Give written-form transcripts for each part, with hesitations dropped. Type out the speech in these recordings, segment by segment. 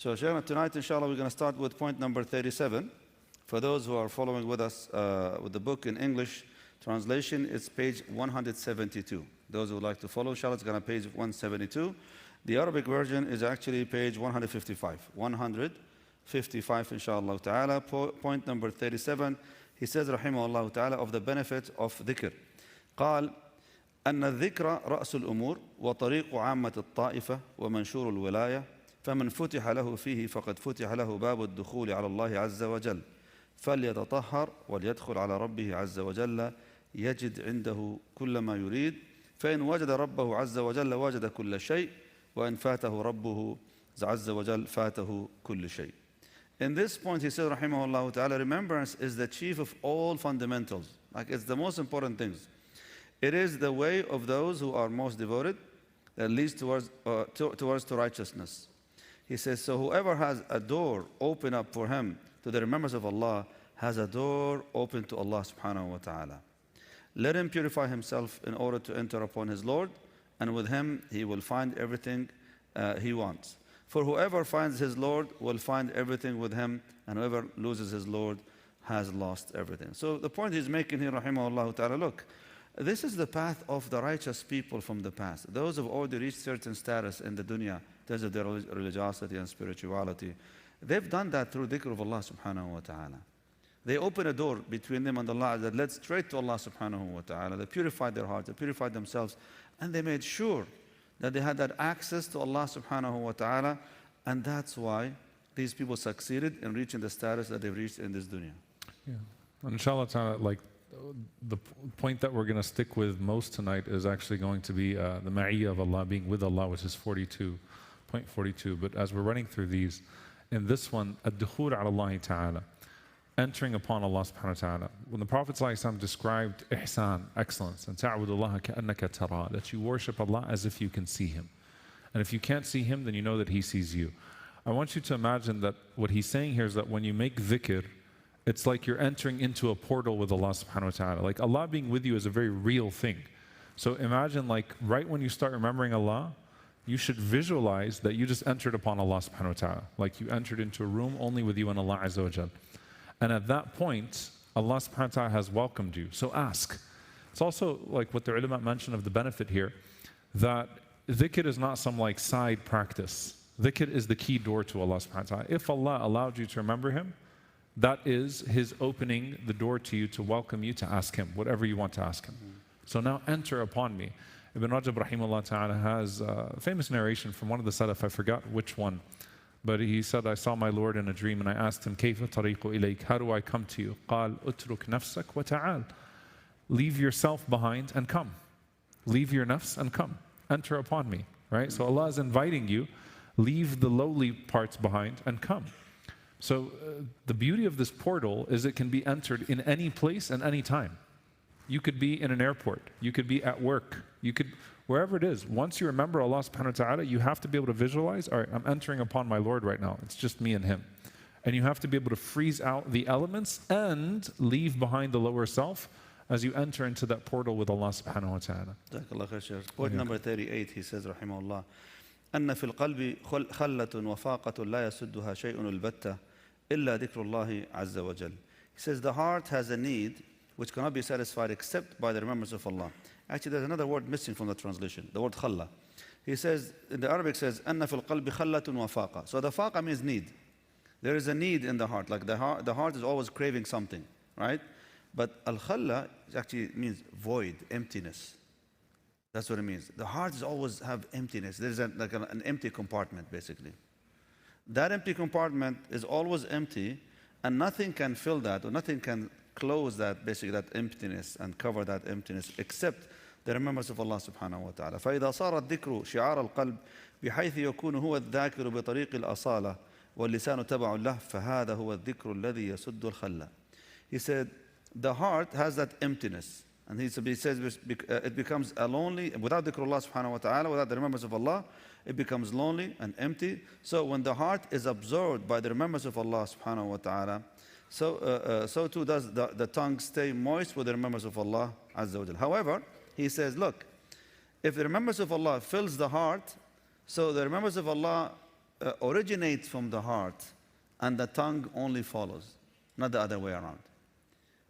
So Shaykh, tonight inshallah we're going to start with point number 37. For those who are following with us with the book in English translation, it's page 172. Those who would like to follow, inshallah, it's going to page 172. The Arabic version is actually page 155. 155 inshallah ta'ala. Point number 37. He says rahimahullah ta'ala of the benefit of dhikr. قال أن الذكر رأس الأمور وطريق عامة الطائفة ومنشور الولاية فمن فتح له فيه فقد فتح له باب الدخول على الله عز وجل فليتطهر وليدخل على ربه عز وجل يجد عنده كل ما يريد فإن وجد ربه عز وجل وجد كل شيء وإن فاته ربه عز وجل فاته كل شيء. In this point he says rahimahullah ta'ala, remembrance is the chief of all fundamentals. Like it's the most important things. It is the way of those who are most devoted that leads towards to righteousness. He says, so whoever has a door open up for him to the remembrance of Allah has a door open to Allah subhanahu wa ta'ala. Let him purify himself in order to enter upon his Lord, and with him he will find everything he wants. For whoever finds his Lord will find everything with him, and whoever loses his Lord has lost everything. So the point he's making here, rahimahullah ta'ala, look, this is the path of the righteous people from the past. Those who have already reached certain status in the dunya, in terms of their religiosity and spirituality, they've done that through dhikr of Allah subhanahu wa ta'ala. They open a door between them and Allah that led straight to Allah subhanahu wa ta'ala. They purified their hearts, they purified themselves, and they made sure that they had that access to Allah subhanahu wa ta'ala, and that's why these people succeeded in reaching the status that they've reached in this dunya. Yeah. And inshallah ta'ala, like the point that we're going to stick with most tonight is actually going to be the ma'iyyah of Allah, being with Allah, which is 42.42. But as we're running through these, in this one, ad-dukhul ala Allah ta'ala, entering upon Allah subhanahu wa ta'ala. When the Prophet ﷺ described ihsan, excellence, and ta'budullaha ka'annaka tara, that you worship Allah as if you can see Him. And if you can't see Him, then you know that He sees you. I want you to imagine that what he's saying here is that when you make dhikr, it's like you're entering into a portal with Allah subhanahu wa ta'ala. Like Allah being with you is a very real thing. So imagine like right when you start remembering Allah, you should visualize that you just entered upon Allah subhanahu wa ta'ala. Like you entered into a room only with you and Allah azza wa jal. And at that point, Allah subhanahu wa ta'ala has welcomed you. So ask. It's also like what the ulama mentioned of the benefit here, that dhikr is not some like side practice. Dhikr is the key door to Allah subhanahu wa ta'ala. If Allah allowed you to remember Him, that is His opening the door to you to welcome you to ask Him, whatever you want to ask Him. So now enter upon me. Ibn Rajab rahimahullah ta'ala has a famous narration from one of the Salaf, I forgot which one, but he said, I saw my Lord in a dream and I asked him, كيف طريق إليك? How do I come to you? قال اترك نفسك وتعال. Leave yourself behind and come. Leave your nafs and come. Enter upon me. Right? So Allah is inviting you, leave the lowly parts behind and come. So the beauty of this portal is it can be entered in any place and any time. You could be in an airport, you could be at work, you could, wherever it is. Once you remember Allah subhanahu wa ta'ala, you have to be able to visualize, all right, I'm entering upon my Lord right now. It's just me and Him. And you have to be able to freeze out the elements and leave behind the lower self as you enter into that portal with Allah subhanahu wa ta'ala. Point number 38, he says, rahimahullah, أن في القلب خلة وفاقة لا يسدها شيء البتة إلا ذكر الله عز وجل. He says the heart has a need which cannot be satisfied except by the remembrance of Allah. Actually, there's another word missing from the translation, the word khalla. He says, in the Arabic says, أن في القلب خلة وفاقة. So the faqa means need. There is a need in the heart, like the heart is always craving something, right? But al-khalla actually means void, emptiness. That's what it means. The heart is always have emptiness. There is like an empty compartment, basically. That empty compartment is always empty, and nothing can fill that, or nothing can close that, basically that emptiness and cover that emptiness except the remembrance of Allah subhanahu wa ta'ala. فإذا صار الذكر شعار القلب بحيث يكون هو الذاكر بطريق الأصالة واللسان تبع له فهذا هو الذكر الذي يسد الخلة. He said the heart has that emptiness, and he says it becomes a lonely, without dhikr Allah subhanahu wa ta'ala, without the remembrance of Allah, it becomes lonely and empty. So when the heart is absorbed by the remembrance of Allah subhanahu wa ta'ala, so too does the tongue stay moist with the remembrance of Allah azza wa jal. However, he says, look, if the remembrance of Allah fills the heart, so the remembrance of Allah originates from the heart and the tongue only follows, not the other way around.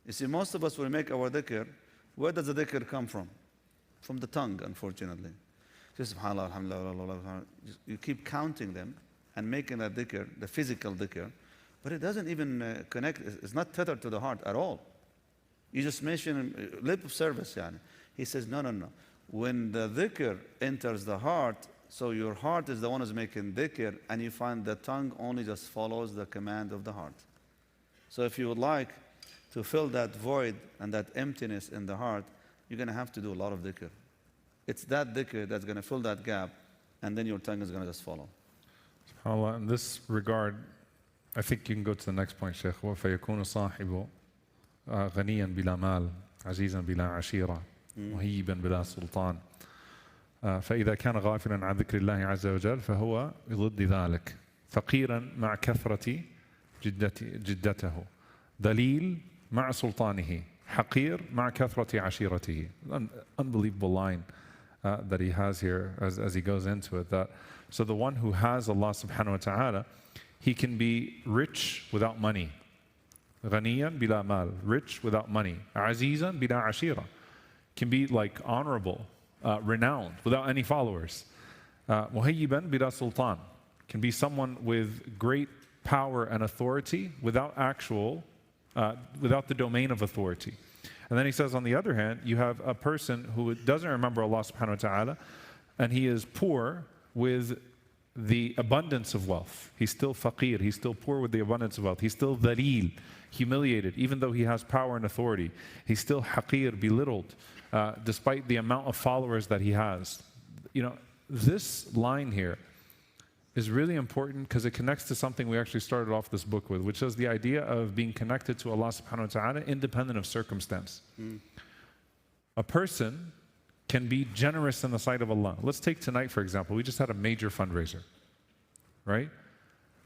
You see, most of us will make our dhikr. Where does the dhikr come from? From the tongue, unfortunately. Just subhanallah, alhamdulillah, alhamdulillah. You keep counting them and making that dhikr, the physical dhikr, but it doesn't even connect. It's not tethered to the heart at all. You just mention lip service, yani. He says, no, no, no. When the dhikr enters the heart, so your heart is the one who's making dhikr, and you find the tongue only just follows the command of the heart. So if you would like to fill that void and that emptiness in the heart, you're going to have to do a lot of dhikr. It's that dhikr that's going to fill that gap, and then your tongue is going to just follow. SubhanAllah, in this regard, I think you can go to the next point, Shaykh. وَفَيَكُونُ صَاحِبُ غَنِيًّا بِلَا مَالٍ عَزِيزًا بِلَا عَشِيرًا مهيبا بلا سلطان فإذا كان غافلا عن ذكر الله عز وجل فهو ضد ذلك فقيرا مع كثرة جدته ذليل مع سلطانه حقير مع كثرة عشيرته. Unbelievable line that he has here as he goes into it. That so the one who has Allah subhanahu wa ta'ala, he can be rich without money. غنيا بلا مال, rich without money. عزيزا بلا عشيرة, can be like honorable, renowned, without any followers. مهيبا بلا سلطان, can be someone with great power and authority without without the domain of authority. And then he says, on the other hand, you have a person who doesn't remember Allah subhanahu wa ta'ala, and he is poor with the abundance of wealth. He's still faqir, he's still poor with the abundance of wealth. He's still dhaleel, humiliated, even though he has power and authority. He's still haqir, belittled, despite the amount of followers that he has. You know, this line here is really important because it connects to something we actually started off this book with, which is the idea of being connected to Allah subhanahu wa ta'ala independent of circumstance. A person can be generous in the sight of Allah. Let's take tonight, for example. We just had a major fundraiser, right?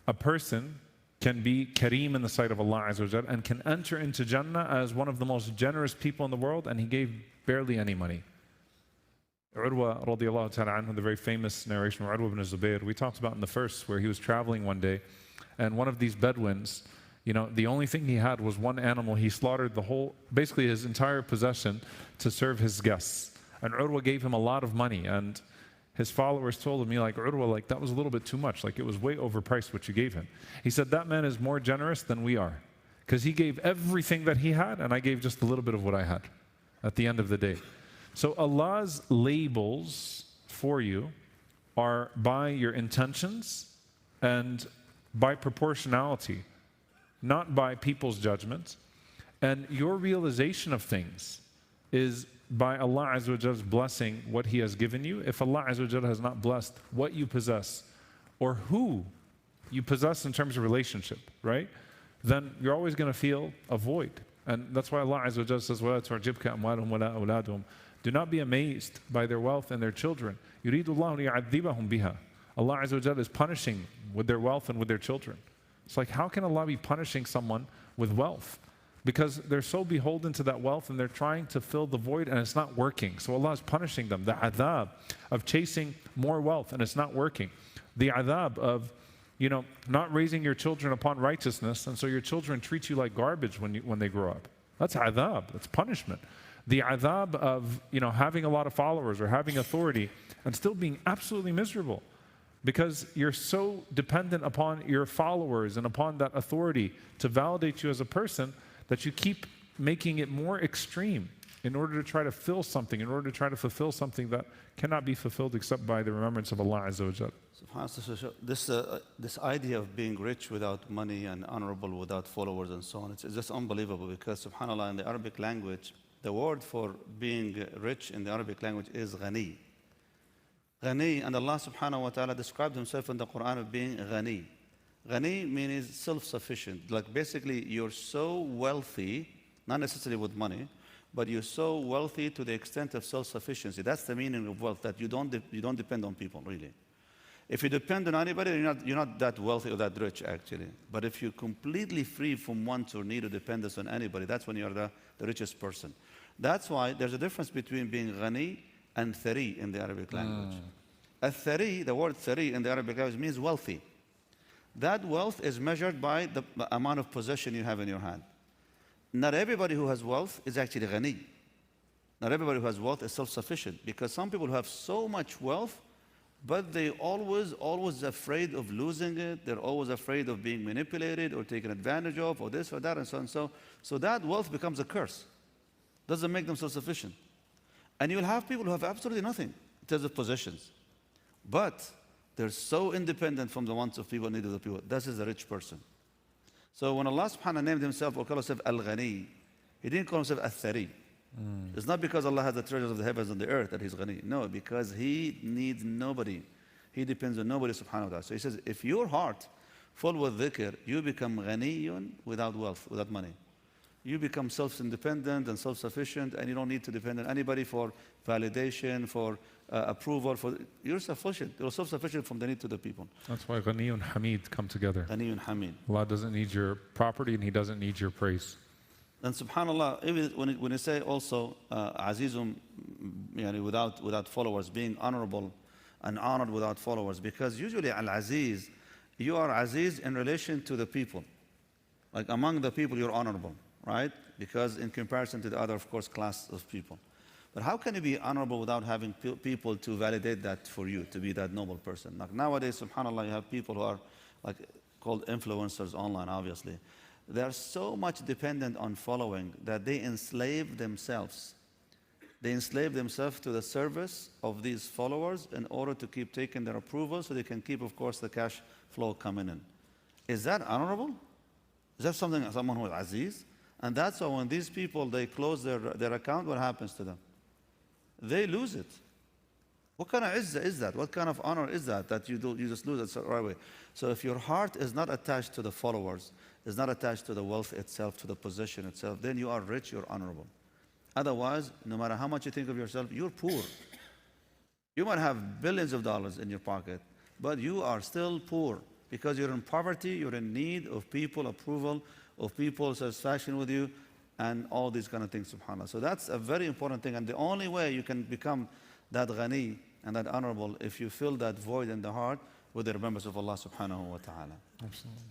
A person can be kareem in the sight of Allah Azza wa Jal and can enter into Jannah as one of the most generous people in the world, and he gave barely any money. Urwa radiallahu ta'ala anhu, the very famous narration of Urwa ibn Zubayr, we talked about in the first, where he was traveling one day, and one of these Bedouins, you know, the only thing he had was one animal. He slaughtered basically his entire possession to serve his guests. And Urwa gave him a lot of money, and his followers told him, Urwa, like that was a little bit too much, like it was way overpriced what you gave him. He said, that man is more generous than we are, because he gave everything that he had, and I gave just a little bit of what I had at the end of the day. So Allah's labels for you are by your intentions and by proportionality, not by people's judgments. And your realization of things is by Allah Azza wa Jal's blessing what He has given you. If Allah Azza wa Jal has not blessed what you possess or who you possess in terms of relationship, right? Then you're always going to feel a void. And that's why Allah Azza wa Jal says, وَلَا تُعْجِبْكَ أَمْوَالُهُمْ وَلَا أَوْلَادُهُمْ. Do not be amazed by their wealth and their children. يُرِيدُ اللَّهُ لِيُعَذِّبَهُمْ بِهَا. Allah Azza wa Jal is punishing with their wealth and with their children. It's like, how can Allah be punishing someone with wealth? Because they're so beholden to that wealth and they're trying to fill the void and it's not working. So Allah is punishing them. The adhab of chasing more wealth and it's not working. The adhab of, not raising your children upon righteousness, and so your children treat you like garbage when they grow up. That's adhab. That's punishment. The adhab of, having a lot of followers or having authority and still being absolutely miserable because you're so dependent upon your followers and upon that authority to validate you as a person that you keep making it more extreme in order to try to fill something, in order to try to fulfill something that cannot be fulfilled except by the remembrance of Allah Azza wa Jal. This idea of being rich without money and honorable without followers and so on, it's just unbelievable because subhanAllah, in the Arabic language, the word for being rich in the Arabic language is ghani. Ghani, and Allah subhanahu wa ta'ala described Himself in the Quran of being ghani. Ghani means self-sufficient. Like basically you're so wealthy, not necessarily with money, but you're so wealthy to the extent of self-sufficiency. That's the meaning of wealth, that you don't depend on people, really. If you depend on anybody, you're not that wealthy or that rich, actually. But if you're completely free from want or need or dependence on anybody, that's when you're the richest person. That's why there's a difference between being ghani and thari in the Arabic language. A thari, the word thari in the Arabic language means wealthy. That wealth is measured by the amount of possession you have in your hand. Not everybody who has wealth is actually ghani. Not everybody who has wealth is self-sufficient, because some people who have so much wealth, but they always afraid of losing it. They're always afraid of being manipulated or taken advantage of, or this or that, and so on. So that wealth becomes a curse. Doesn't make them self-sufficient. And you'll have people who have absolutely nothing in terms of possessions, but they're so independent from the wants of people, needs of the people. This is a rich person. So when Allah subhanahu wa ta'ala named himself or called himself Al-Ghani, he didn't call himself Al-Thari. It's not because Allah has the treasures of the heavens and the earth that he's Ghani. No, because he needs nobody. He depends on nobody subhanahu wa ta'ala. So he says, if your heart full with dhikr, you become ghaniyun without wealth, without money. You become self-independent and self-sufficient, and you don't need to depend on anybody for validation, for approval. You're sufficient. You're self-sufficient from the need to the people. That's why Ghani and Hamid come together. Ghani and Hamid. Allah doesn't need your property and He doesn't need your praise. And subhanAllah, even when you say also Azizum, without followers, being honorable and honored without followers, because usually Al-Aziz, you are Aziz in relation to the people. Like among the people, you're honorable, right? Because in comparison to the other, of course, class of people. But how can you be honorable without having people to validate that for you, to be that noble person? Like nowadays, subhanAllah, you have people who are like called influencers online, obviously. They are so much dependent on following that they enslave themselves. They enslave themselves to the service of these followers in order to keep taking their approval so they can keep, of course, the cash flow coming in. Is that honorable? Is that someone who is aziz? And that's why when these people, they close their account, what happens to them? They lose it. What kind of izzah is that? What kind of honor is that you just lose it right away? So if your heart is not attached to the followers, is not attached to the wealth itself, to the possession itself, then you are rich, you're honorable. Otherwise, no matter how much you think of yourself, you're poor. You might have billions of dollars in your pocket, but you are still poor because you're in poverty, you're in need of people approval, of people satisfaction with you, and all these kind of things, subhanAllah. So that's a very important thing, and the only way you can become that ghani and that honorable if you fill that void in the heart with the remembrance of Allah subhanahu wa ta'ala. Absolutely.